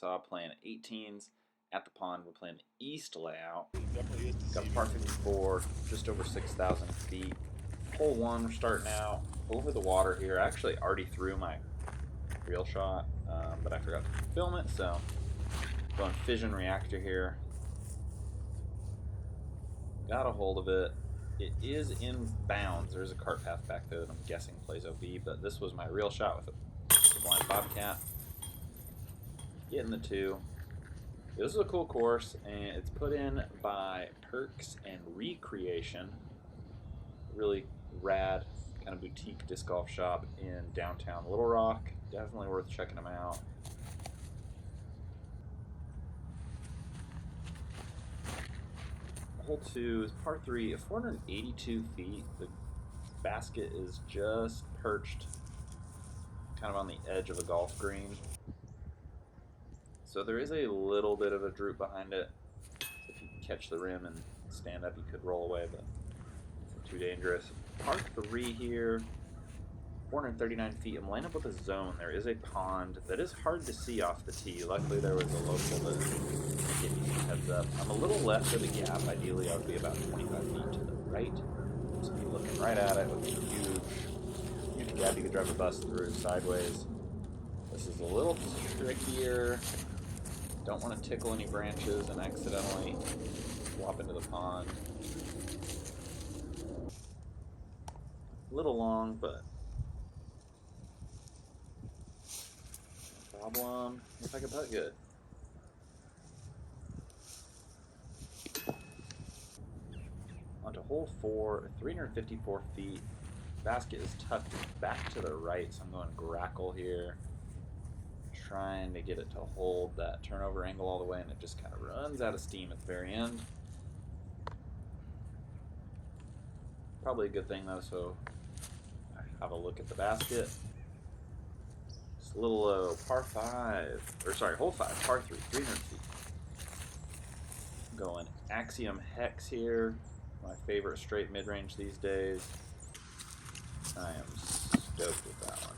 Arkansas, playing 18s at the pond. We're playing the east layout. Got a par 54, just over 6,000 feet. Hole 1, we're starting out over the water here. I actually already threw my reel shot, but I forgot to film it, so going fission reactor here. Got a hold of it. It is in bounds. There's a cart path back there that I'm guessing plays OB, but this was my reel shot with a blind bobcat. Getting the 2. This is a cool course, and it's put in by Perks and Recreation. Really rad kind of boutique disc golf shop in downtown Little Rock. Definitely worth checking them out. Hole 2 is par 3 at 482 feet. The basket is just perched kind of on the edge of a golf green. So there is a little bit of a droop behind it. If you catch the rim and stand up, you could roll away, but it's too dangerous. Par 3 here, 439 feet. I'm laying up with a zone. There is a pond that is hard to see off the tee. Luckily, there was a local that gave me some heads up. I'm a little left of the gap. Ideally, I would be about 25 feet to the right. So be looking right at it with a huge gap you could drive a bus through sideways. This is a little trickier. Don't want to tickle any branches and accidentally flop into the pond. A little long, but no problem if I can putt good. Onto hole 4, 354 feet. Basket is tucked back to the right, so I'm going grackle here. Trying to get it to hold that turnover angle all the way, and it just kind of runs out of steam at the very end. Probably a good thing though, so I have a look at the basket. It's a little low, par 5, or sorry, hole 5, par 3, 300 feet. Going Axiom Hex here, my favorite straight mid-range these days. I am stoked with that one.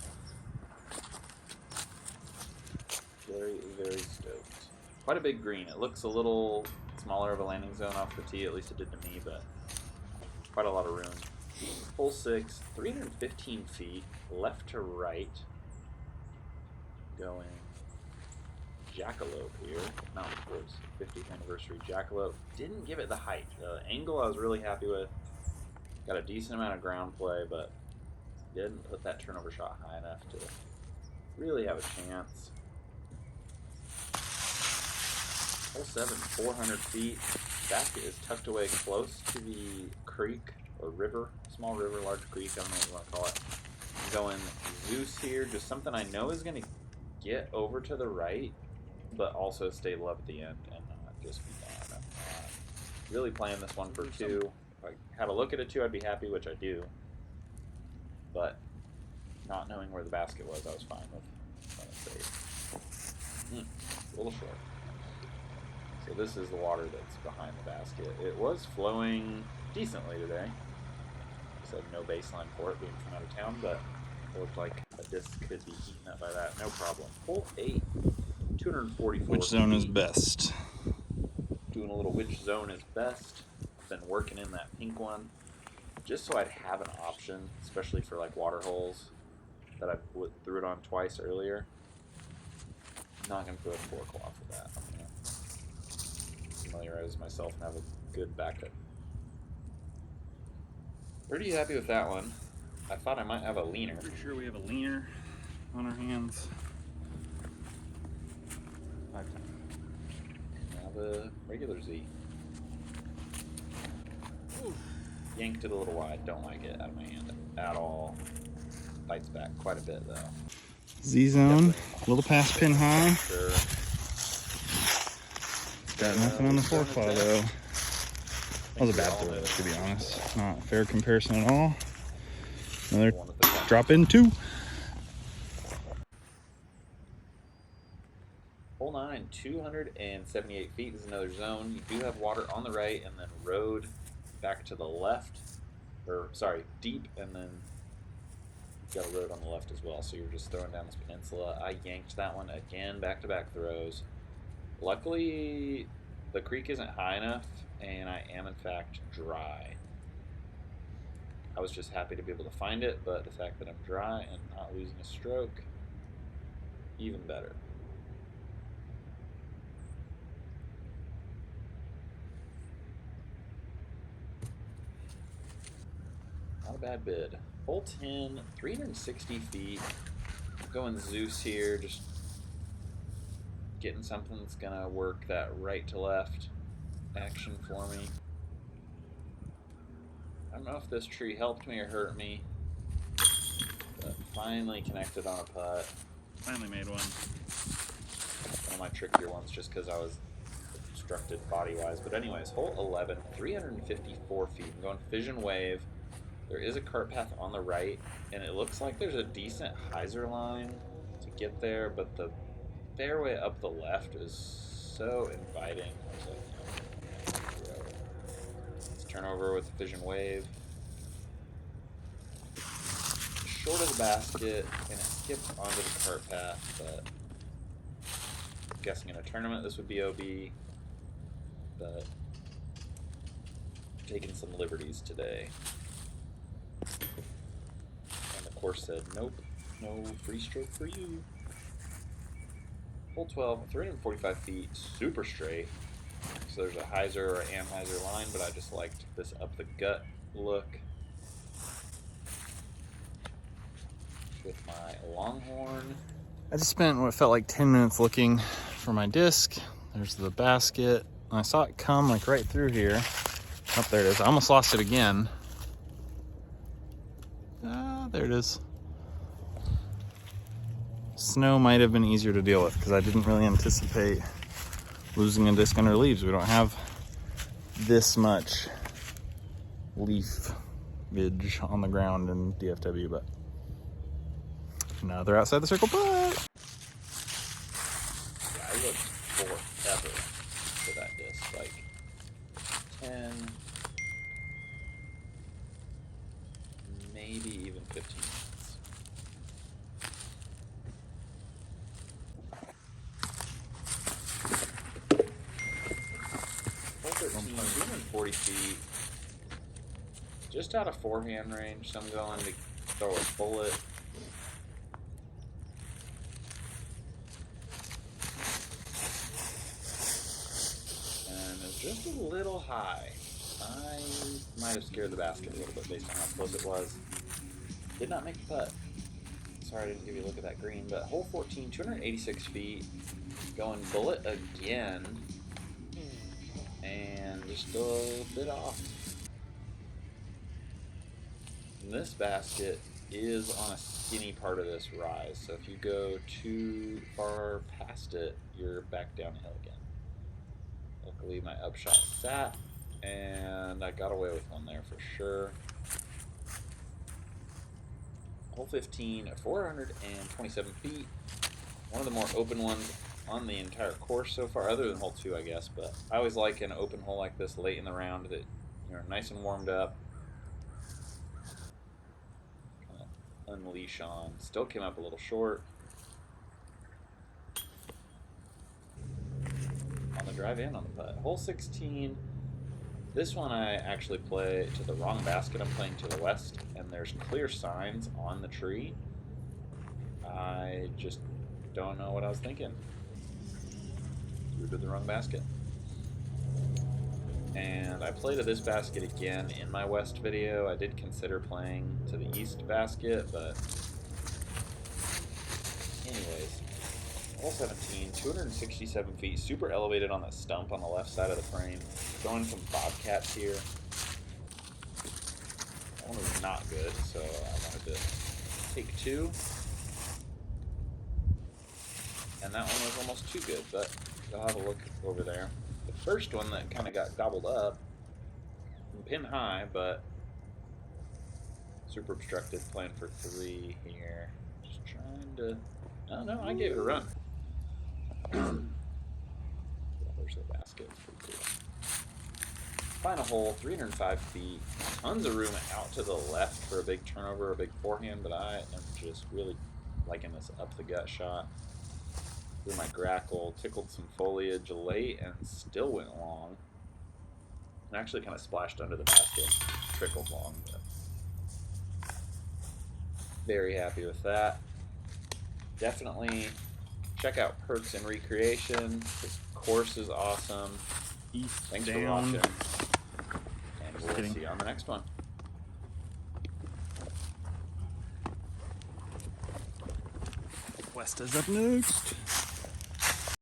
Very stoked. Quite a big green. It looks a little smaller of a landing zone off the tee, at least it did to me, but quite a lot of room. Hole 6, 315 feet, left to right. Going Jackalope here. Mountain Sports 50th anniversary Jackalope. Didn't give it the height. The angle I was really happy with. Got a decent amount of ground play, but didn't put that turnover shot high enough to really have a chance. Hole 7, 400 feet. Basket is tucked away close to the creek or river, small river, large creek, I don't know what you want to call it. I'm going Zeus here, just something I know is going to get over to the right, but also stay low at the end and not just be bad. I'm not really playing this one for 2. If I had a look at a 2, I'd be happy, which I do. But not knowing where the basket was, I was fine with playing it safe. A little short. So this is the water that's behind the basket. It was flowing decently today. Said no baseline for it being from out of town, but it looked like a disc could be eaten up by that. No problem. Hole 8, 244 Which zone feet. is best? Doing a little which zone is best. Been working in that pink one, just so I'd have an option, especially for like water holes that I threw it on twice earlier. Not going to throw a 4 claw for that. I'm going to familiarize myself and have a good backup. Pretty happy with that one. I thought I might have a leaner. Pretty sure we have a leaner on our hands. I have a regular Z. Ooh. Yanked it a little wide. Don't like it out of my hand at all. Bites back quite a bit though. Z zone, a little past pin high. Sure. Got nothing on the 4 claw though. That was a bad throw, to be honest. Not a fair comparison at all. Another drop in 2. Hole 9, 278 feet is another zone. You do have water on the right and then road back to the left. Or, sorry, deep and then got a road on the left as well, so you're just throwing down this peninsula. I yanked that one again, back-to-back throws. Luckily, the creek isn't high enough, and I am in fact dry. I was just happy to be able to find it, but the fact that I'm dry and not losing a stroke, even better. Not a bad bid. Hole 10, 360 feet. Going Zeus here, just getting something that's going to work that right to left action for me. I don't know if this tree helped me or hurt me, but finally connected on a putt. Finally made one. One of my trickier ones just because I was obstructed body-wise. But anyways, hole 11, 354 feet. I'm going Fission Wave. There is a cart path on the right, and it looks like there's a decent hyzer line to get there, but the fairway up the left is so inviting. Let's turn over with the Fission Wave. Short of the basket, and it skipped onto the cart path, but I'm guessing in a tournament this would be OB, but taking some liberties today. And the course said, nope, no free stroke for you. Hole 12, 345 feet, super straight. So there's a hyzer or anhyzer line, but I just liked this up the gut look with my Longhorn. I just spent what felt like 10 minutes looking for my disc. There's the basket. I saw it come like right through here. Oh, there it is. I almost lost it again. There it is. Snow might have been easier to deal with because I didn't really anticipate losing a disc under leaves. We don't have this much leafage on the ground in DFW, but now they're outside the circle putt. Yeah, I looked forever for that disc, like 10, maybe even 15 minutes. Hole 13, 240 feet, just out of forehand range, so I'm going to throw a bullet. And it's just a little high. I might have scared the basket a little bit based on how close it was. Did not make the putt. Sorry I didn't give you a look at that green, but hole 14, 286 feet, going bullet again, and just a bit off. And this basket is on a skinny part of this rise, so if you go too far past it, you're back downhill again. Luckily my upshot sat, and I got away with one there for sure. Hole 15, 427 feet. One of the more open ones on the entire course so far, other than hole 2, I guess. But I always like an open hole like this late in the round that you're nice and warmed up. Kind of unleash on. Still came up a little short. On the drive and on the putt. Hole 16. This one I actually play to the wrong basket. I'm playing to the west, and there's clear signs on the tree. I just don't know what I was thinking. Threw to the wrong basket. And I play to this basket again in my west video. I did consider playing to the east basket, but anyways. Hole 17, 267 feet, super elevated on that stump on the left side of the frame. Throwing some bobcats here. That one was not good, so I wanted to take 2. And that one was almost too good, but I'll have a look over there. The first one that kind of got gobbled up, pin high, but super obstructed, playing for 3 here. Just trying to, oh no, I gave it a run. There's the basket. It's pretty cool. final hole, 305 feet. Tons of room out to the left for a big turnover, a big forehand, but I am just really liking this up the gut shot. Threw my grackle, tickled some foliage late, and still went long. And actually kind of splashed under the basket, trickled long, but very happy with that. Definitely check out Perks and Recreation. This course is awesome. Thanks for watching, and we'll see you on the next one. West is up next.